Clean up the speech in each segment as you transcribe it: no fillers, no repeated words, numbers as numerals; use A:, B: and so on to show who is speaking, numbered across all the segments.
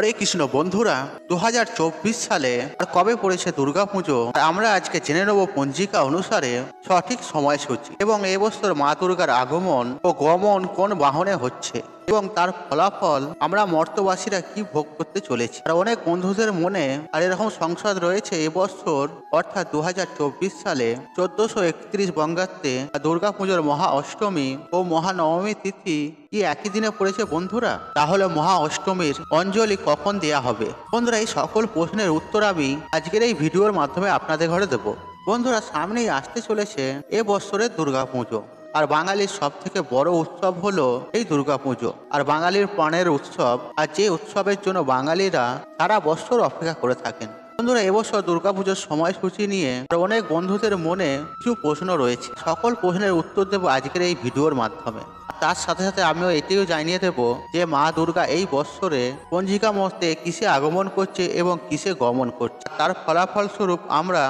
A: হরে কৃষ্ণ বন্ধুরা, 2024 সালে আর কবে পড়েছে দুর্গাপুজো, আর আমরা আজকে জেনে নেব পঞ্জিকা অনুসারে সঠিক সময়সূচি এবং এবছর মা দুর্গার আগমন ও গমন কোন বাহনে হচ্ছে এবং তার ফলাফল আমরা মর্তবাসীরা কি ভোগ করতে চলেছি। আর অনেক বন্ধুদের মনে আর এরকম সংশয় রয়েছে, এবছর অর্থাৎ 2024 সালে 1431 বঙ্গাব্দে দুর্গাপুজোর মহা অষ্টমী ও মহানবমী তিথি কি একই দিনে পড়েছে বন্ধুরা? তাহলে মহা অষ্টমীর অঞ্জলি কখন দেয়া হবে? বন্ধুরা, এই সকল প্রশ্নের উত্তর আমি আজকের এই ভিডিওর মাধ্যমে আপনাদের ঘরে দেব। বন্ধুরা, সামনেই আসতে চলেছে এ বছরের দুর্গাপুজো, আর বাঙালির সব থেকে বড় উৎসব হলো এই দুর্গাপুজো। আর বাঙালির প্রাণের উৎসব, আর যে উৎসবের জন্য বাঙালিরা সারা বছর অপেক্ষা করে থাকেন। বন্ধুরা, এবছর দুর্গাপুজোর সময়সূচি নিয়ে অনেক বন্ধুদের মনে কিছু প্রশ্ন রয়েছে। সকল প্রশ্নের উত্তর দেব আজকের এই ভিডিওর মাধ্যমে। তার সাথে সাথে আমিও এটিও জানিয়ে দেব যে মা দুর্গা এই বৎসরে পঞ্জিকা মতে কিসে আগমন করছে এবং কিসে গমন করছে, তার ফলাফল স্বরূপ আমরা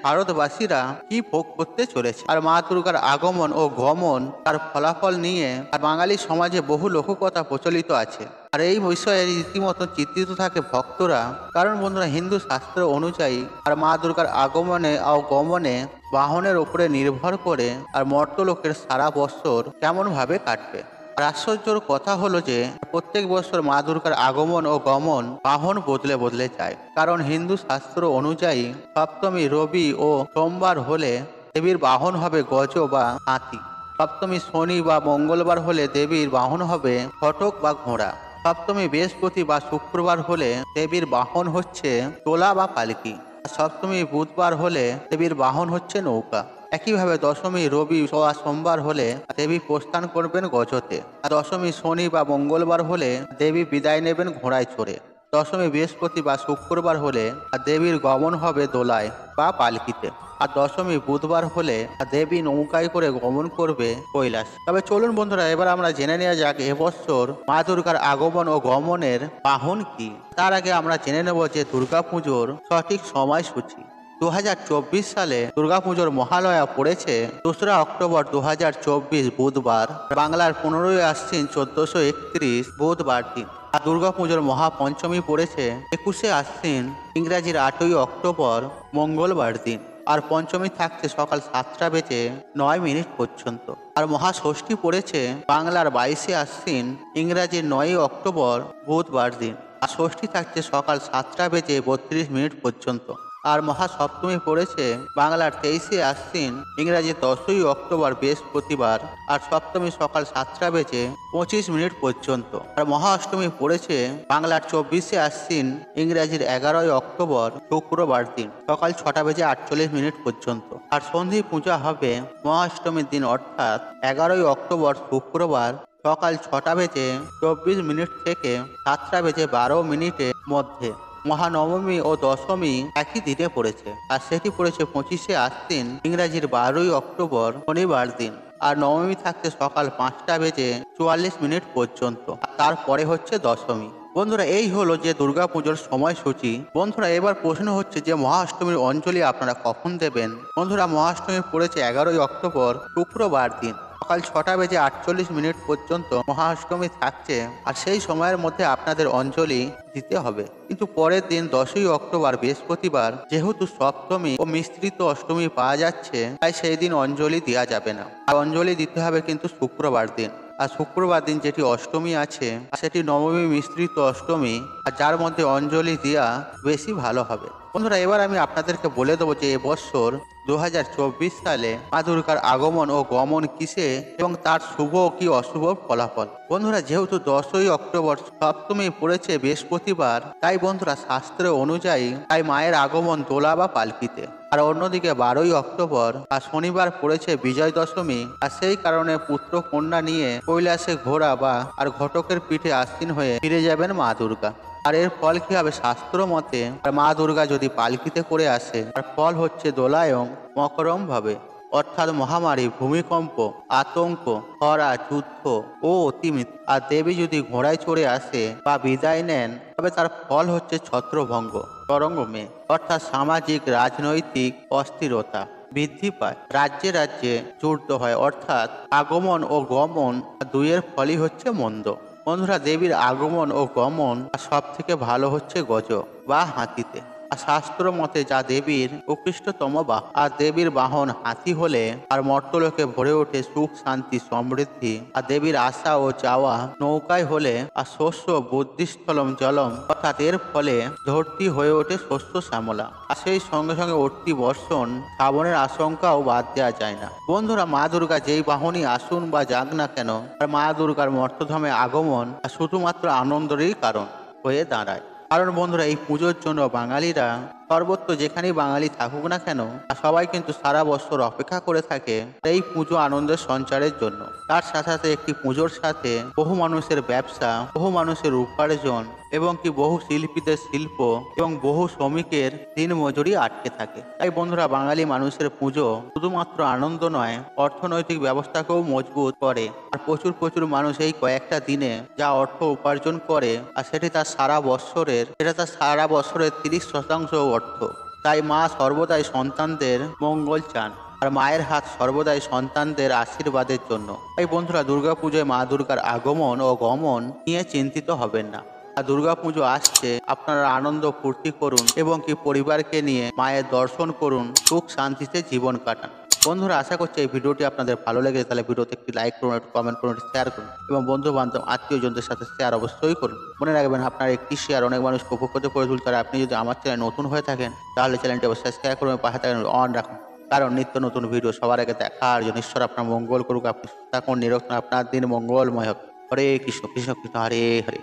A: ভারতবাসীরা কি ভোগ করতে চলেছে। আর মা দুর্গার আগমন ও গমন তার ফলাফল নিয়ে আর বাঙালি সমাজে বহু লোককথা প্রচলিত আছে। আর এই বিষয়ে রীতিমতো চিন্তিত থাকে ভক্তরা, কারণ বন্ধুরা, হিন্দু শাস্ত্র অনুযায়ী আর মা দুর্গার আগমনে ও গমনে বাহনের উপরে নির্ভর করে আর মর্তলোকের সারা বছর কেমন ভাবে কাটবে। আর আশ্চর্যের কথা হলো যে প্রত্যেক বছর মা দুর্গার আগমন ও গমন বাহন বদলে বদলে যায়, কারণ হিন্দু শাস্ত্র অনুযায়ী সপ্তমী রবি ও সোমবার হলে দেবীর বাহন হবে গজ বা হাতি, সপ্তমী শনি বা মঙ্গলবার হলে দেবীর বাহন হবে ফটক বা ঘোড়া, সপ্তমী বৃহস্পতি বা শুক্রবার হলে দেবীর বাহন হচ্ছে তোলা বা পালকি, সপ্তমী বুধবার হলে দেবীর বাহন হচ্ছে নৌকা। একইভাবে দশমী রবি বা সোমবার হলে দেবী প্রস্থান করবেন গজতে, আর দশমী শনি বা মঙ্গলবার হলে দেবী বিদায় নেবেন ঘোড়ায় চড়ে, দশমী বৃহস্পতি বা শুক্রবার হলে দেবীর গমন হবে দোলায় বা পালকিতে, আর দশমী বুধবার হলে দেবী নৌকায় করে গমন করবে কৈলাস। তবে চলুন বন্ধুরা, এবার আমরা জেনে নেওয়া যাক এবছর মা দুর্গার আগমন ও গমনের বাহন কি। তার আগে আমরা জেনে নেব যে দুর্গাপুজোর সঠিক সময়সূচি। 2024 সালে দুর্গাপুজোর মহালয়া পড়েছে 2রা অক্টোবর 2024 বুধবার, বাংলার 15ই আশ্বিন 1431 বুধবার দিন। আর দুর্গাপুজোর মহাপঞ্চমী পড়েছে 21শে আশ্বিন ইংরাজির 8ই অক্টোবর মঙ্গলবার দিন। আর পঞ্চমী থাকছে সকাল 7টা বেজে 9 মিনিট পর্যন্ত। আর মহাষষ্ঠী পড়েছে বাংলার 22শে আশ্বিন ইংরাজির 9ই অক্টোবর বুধবার দিন। আর ষষ্ঠী থাকছে সকাল 7টা বেজে 32 মিনিট পর্যন্ত। আর মহাসপ্তমী পড়েছে বাংলার 23শে আশ্বিন ইংরাজি 10ই অক্টোবর বৃহস্পতিবার, আর সপ্তমী সকাল 7টা বেজে 25 মিনিট পর্যন্ত। আর মহা অষ্টমী পড়েছে বাংলার 24শে আশ্বিন ইংরাজির 11ই অক্টোবর শুক্রবার দিন, সকাল 6টা বেজে 48 মিনিট পর্যন্ত। আর সন্ধি পূজা হবে মহাষ্টমীর দিন অর্থাৎ 11ই অক্টোবর শুক্রবার সকাল 6টা বেজে 24 মিনিট থেকে 7টা বেজে 12 মিনিটের মধ্যে। মহানবমী ও দশমী একই দিনে পড়েছে, আর সেটি পড়েছে 25শে আশ্বিন ইংরাজির 12ই অক্টোবর শনিবার দিন। আর নবমী থাকছে সকাল 5টা বেজে 44 মিনিট পর্যন্ত। তারপরে হচ্ছে দশমী। বন্ধুরা, এই হলো যে দুর্গাপুজোর সময়সূচি। বন্ধুরা, এবার প্রশ্ন হচ্ছে যে মহাষ্টমীর অঞ্জলি আপনারা কখন দেবেন? বন্ধুরা, মহাষ্টমী পড়েছে 11ই অক্টোবর শুক্রবার দিন, সকাল 6টা বেজে 48 মিনিট পর্যন্ত মহাষ্টমী থাকছে। আর সেই সময়ের মধ্যে আপনাদের অঞ্জলি দিতে হবে। কিন্তু পরের দিন 10ই অক্টোবর বৃহস্পতিবার, যেহেতু সপ্তমী ও মিশ্রিত অষ্টমী পাওয়া যাচ্ছে, তাই সেই দিন অঞ্জলি দেওয়া যাবে না। আর অঞ্জলি দিতে হবে কিন্তু শুক্রবার দিন। আর শুক্রবার দিন যেটি অষ্টমী আছে সেটি নবমী মিশ্রিত অষ্টমী, আর যার মধ্যে অঞ্জলি দেওয়া বেশি ভালো হবে। বন্ধুরা, এবার আমি আপনাদেরকে বলে দেবো যে এবছর 2024 সালে মা দুর্গার আগমন ও গমন কিসে এবং তার শুভ কি অশুভ ফলাফল। বন্ধুরা, যেহেতু 10ই অক্টোবর সপ্তমী পড়েছে বৃহস্পতিবার, তাই বন্ধুরা শাস্ত্র অনুযায়ী তাই মায়ের আগমন দোলা বা পালকিতে। আর অন্যদিকে 12ই অক্টোবর আর শনিবার পড়েছে বিজয় দশমী, আর সেই কারণে পুত্র কন্যা নিয়ে কৈলাসে ঘোড়া বা আর ঘটকের পিঠে আসীন হয়ে ফিরে যাবেন মা দুর্গা। আর এর ফল কি হবে? শাস্ত্র মতে মা দুর্গা যদি পালকিতে করে আসে, আর ফল হচ্ছে দোলায়ং মকরম ভাবে, অর্থাৎ মহামারী, ভূমিকম্প, আতঙ্ক, খরা, যুদ্ধ ও অতিমৃত্যু। আর দেবী যদি ঘোড়ায় চড়ে আসে বা বিদায় নেন, তবে তার ফল হচ্ছে ছত্রভঙ্গ, তরঙ্গমে, অর্থাৎ সামাজিক রাজনৈতিক অস্থিরতা বৃদ্ধি পায়, রাজ্যে রাজ্যে যুদ্ধ হয়, অর্থাৎ আগমন ও গমন দুইয়ের ফলই হচ্ছে মন্দ। বন্ধুরা, দেবীর আগমন ও গমন সব থেকে ভালো হচ্ছে গজ বা হাতিতে। আর শাস্ত্র মতে যা দেবীর উৎকৃষ্টতম বাহন, আর দেবীর বাহন হাতি হলে আর মর্তলোকে ভরে ওঠে সুখ শান্তি সমৃদ্ধি। আর দেবীর আসা ও যাওয়া নৌকায় হলে আর শস্য বুদ্ধিস্থলম জলম, অর্থাৎ এর ফলে ধরতি হয়ে ওঠে শস্য শ্যামলা। আর সেই সঙ্গে সঙ্গে অর্তি বর্ষণ শ্রাবণের আশঙ্কাও বাদ দেওয়া যায় না। বন্ধুরা, মা দুর্গা যেই বাহনই আসুন বা যাক না কেন, আর মা দুর্গার মর্তধামে আগমন আর শুধুমাত্র আনন্দেরই কারণ হয়ে দাঁড়ায়। কারণ বন্ধুরা, এই পুজোর জন্য বাঙালিরা সর্বত্র যেখানেই বাঙালি থাকুক না কেন, সবাই কিন্তু সারা বছর অপেক্ষা করে থাকে এই পুজো আনন্দের সঞ্চারের জন্য। তার সাথে সাথে একটি পুজোর সাথে বহু মানুষের ব্যবসা, বহু মানুষের উপার্জন এবং কি বহু শিল্পীদের শিল্প এবং বহু শ্রমিকের দিন মজুরি আটকে থাকে। তাই বন্ধুরা, বাঙালি মানুষের পুজো শুধুমাত্র আনন্দ নয়, অর্থনৈতিক ব্যবস্থাকেও মজবুত করে। আর প্রচুর প্রচুর মানুষ এই কয়েকটা দিনে যা অর্থ উপার্জন করে, আর সেটা তার সারা বছরের 30% অর্থ। তাই মা সর্বদাই সন্তানদের মঙ্গল চান, আর মায়ের হাত সর্বদাই সন্তানদের আশীর্বাদের জন্য। তাই বন্ধুরা, দুর্গাপুজোয় মা দুর্গার আগমন ও গমন নিয়ে চিন্তিত হবেন না। আর দুর্গাপুজো আসছে, আপনারা আনন্দ ফুর্তি করুন এবং কি পরিবারকে নিয়ে মায়ের দর্শন করুন, সুখ শান্তিতে জীবন কাটান। বন্ধুরা, আশা করছি এই ভিডিওটি আপনাদের ভালো লেগেছে। তাহলে ভিডিওতে একটি লাইক করুন, একটু কমেন্ট করুন, শেয়ার করুন এবং বন্ধু বান্ধব আত্মীয়জনদের সাথে শেয়ার অবশ্যই করুন। মনে রাখবেন, আপনার একটি শেয়ার অনেক মানুষকে উপকৃত করে তুলতে। আর আপনি যদি আমার চ্যানেল নতুন হয়ে থাকেন, তাহলে চ্যানেলটি অবশ্যই সাবস্ক্রাইব করুন, পাশে থাকেন অন রাখুন। কারণ নিত্য নতুন ভিডিও সবার আগে দেখার জন্য ঈশ্বর আপনার মঙ্গল করুক। আপনি সুস্থ থাকুন, নিরোগ থাকুন, আপনার দিন মঙ্গলময় হোক। হরে কৃষ্ণ কৃষ্ণ কৃষ্ণ হরে হরে।